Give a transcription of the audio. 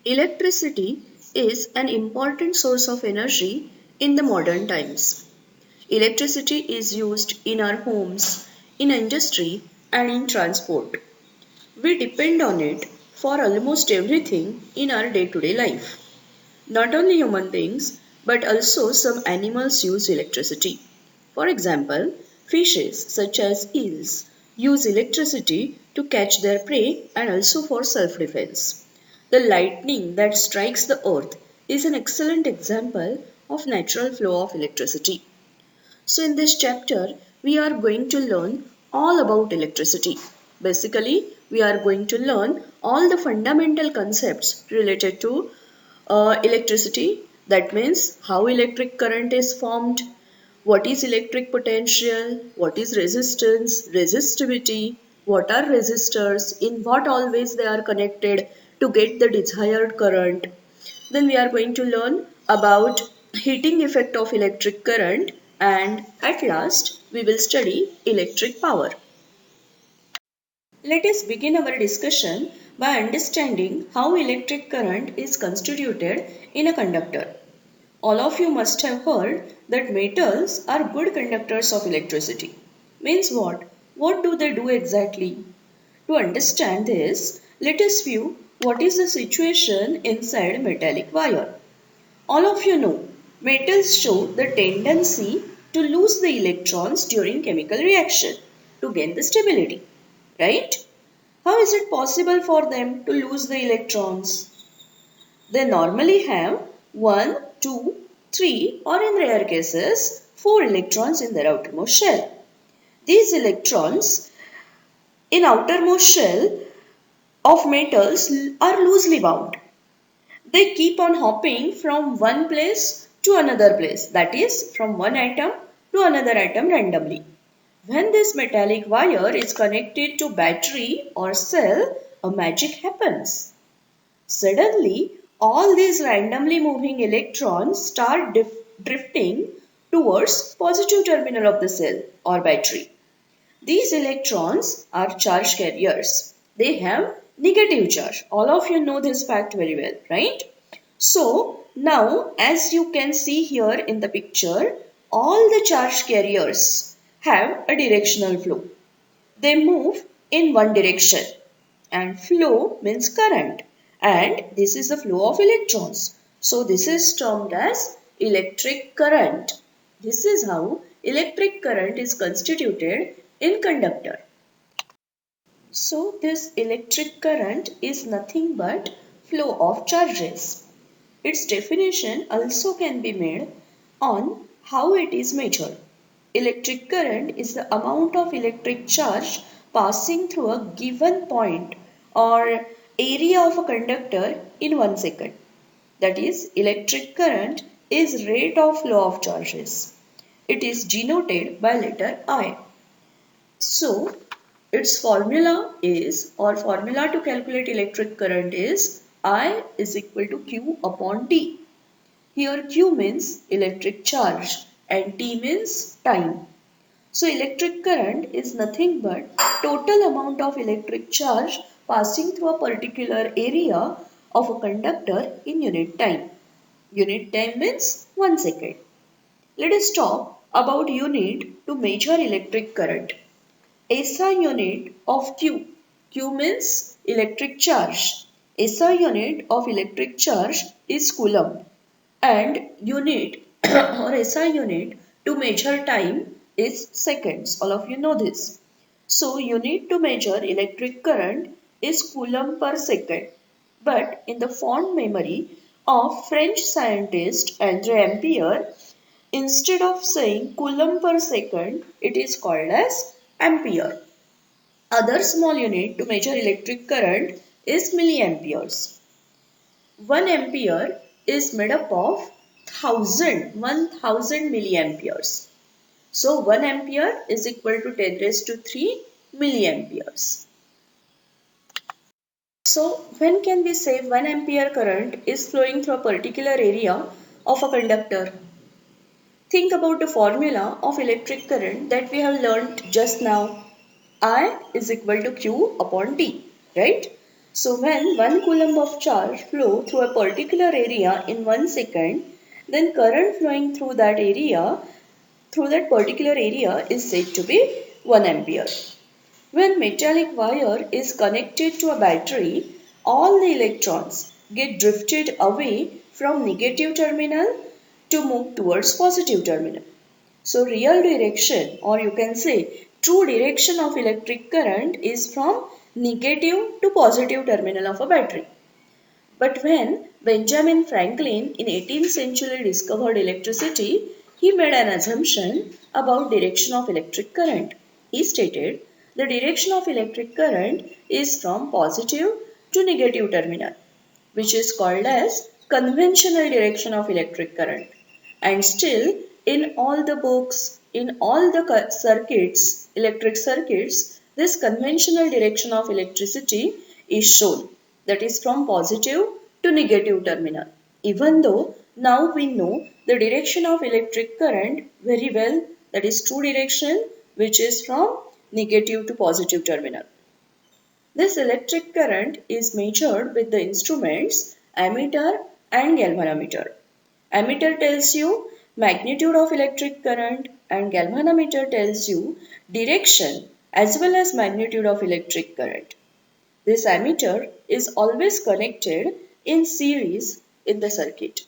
Electricity is an important source of energy in the modern times. Electricity is used in our homes, in industry, and in transport. We depend on it for almost everything in our day to day life. Not only human beings, but also some animals use electricity. For example, fishes such as eels use electricity to catch their prey and also for self defense. The lightning that strikes the earth is an excellent example of natural flow of electricity. So, in this chapter, we are going to learn all about electricity. Basically, we are going to learn all the fundamental concepts related to electricity. That means how electric current is formed, what is electric potential, what is resistance, resistivity, what are resistors, in what always they are connected to get the desired current. Then we are going to learn about heating effect of electric current, and at last we will study electric power. Let us begin our discussion by understanding how electric current is constituted in a conductor. All of you must have heard that metals are good conductors of electricity. Means what? What do they do exactly? To understand this, let us view what is the situation inside a metallic wire. All of you know, metals show the tendency to lose the electrons during chemical reaction to gain the stability, right? How is it possible for them to lose the electrons? They normally have 1, 2, 3 or in rare cases 4 electrons in their outermost shell. These electrons in outermost shell of metals are loosely bound. They keep on hopping from one place to another place, that is from one atom to another atom randomly. When this metallic wire is connected to battery or cell, a magic happens. Suddenly, all these randomly moving electrons start drifting towards positive terminal of the cell or battery. These electrons are charge carriers. They have negative charge. All of you know this fact very well, right? So, now as you can see here in the picture, all the charge carriers have a directional flow. They move in one direction, and flow means current, and this is the flow of electrons. So this is termed as electric current. This is how electric current is constituted in conductor. So this electric current is nothing but flow of charges. Its definition also can be made on how it is measured. Electric current is the amount of electric charge passing through a given point or area of a conductor in 1 second. That is, electric current is rate of flow of charges. It is denoted by letter I. So, its formula is, or formula to calculate electric current is I is equal to Q upon T. Here Q means electric charge and T means time. So electric current is nothing but total amount of electric charge passing through a particular area of a conductor in unit time. Unit time means 1 second. Let us talk about unit to measure electric current. SI unit of Q. Q means electric charge. SI unit of electric charge is coulomb, and unit or SI unit to measure time is seconds. All of you know this. So unit to measure electric current is coulomb per second. But in the fond memory of French scientist Andre Ampere, instead of saying coulomb per second, it is called as ampere. Other small unit to measure electric current is milliamperes. 1 ampere is made up of 1000 milliamperes. So 1 ampere is equal to 10 raised to 3 milliamperes. So when can we say 1 ampere current is flowing through a particular area of a conductor? Think about the formula of electric current that we have learnt just now. I is equal to Q upon T, right? So when 1 coulomb of charge flow through a particular area in 1 second, then current flowing through that particular area is said to be 1 ampere. When metallic wire is connected to a battery, all the electrons get drifted away from negative terminal to move towards positive terminal. So real direction, or you can say true direction of electric current, is from negative to positive terminal of a battery. But when Benjamin Franklin in 18th century discovered electricity, he made an assumption about direction of electric current. He stated the direction of electric current is from positive to negative terminal, which is called as conventional direction of electric current. And still, in all the books, in all the circuits, electric circuits, this conventional direction of electricity is shown, that is from positive to negative terminal. Even though now we know the direction of electric current very well, that is true direction, which is from negative to positive terminal. This electric current is measured with the instruments ammeter and galvanometer. Ammeter tells you magnitude of electric current and galvanometer tells you direction as well as magnitude of electric current. This ammeter is always connected in series in the circuit.